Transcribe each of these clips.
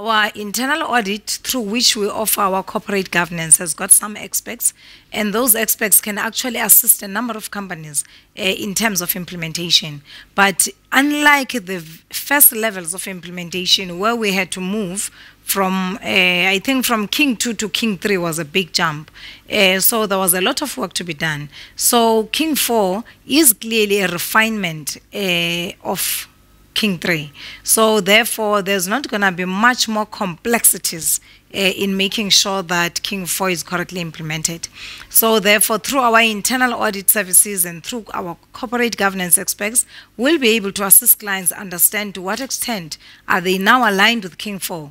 our internal audit through which we offer our corporate governance has got some experts, and those experts can actually assist a number of companies in terms of implementation. But unlike the first levels of implementation where we had to move from, I think from King 2 to King 3 was a big jump. So there was a lot of work to be done. So King 4 is clearly a refinement of King 3. So therefore, there's not going to be much more complexities in making sure that King 4 is correctly implemented. So therefore, through our internal audit services and through our corporate governance experts, we'll be able to assist clients understand to what extent are they now aligned with King 4,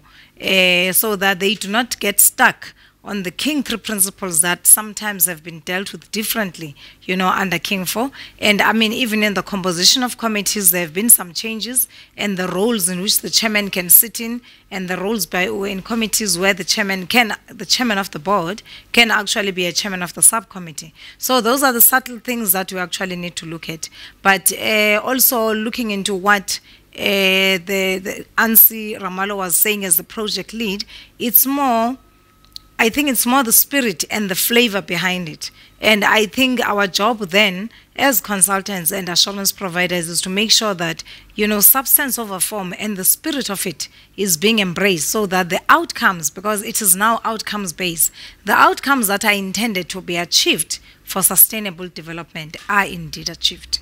so that they do not get stuck on the King 3 principles that sometimes have been dealt with differently, under King 4. And I mean, even in the composition of committees, there have been some changes, and the roles in which the chairman can sit in, and the roles in committees where the chairman of the board can actually be a chairman of the subcommittee. So those are the subtle things that we actually need to look at. But also looking into what the Ansi Ramalo was saying as the project lead, I think it's more the spirit and the flavor behind it. And I think our job then as consultants and assurance providers is to make sure that, substance over form and the spirit of it is being embraced, so that the outcomes, because it is now outcomes based, the outcomes that are intended to be achieved for sustainable development are indeed achieved.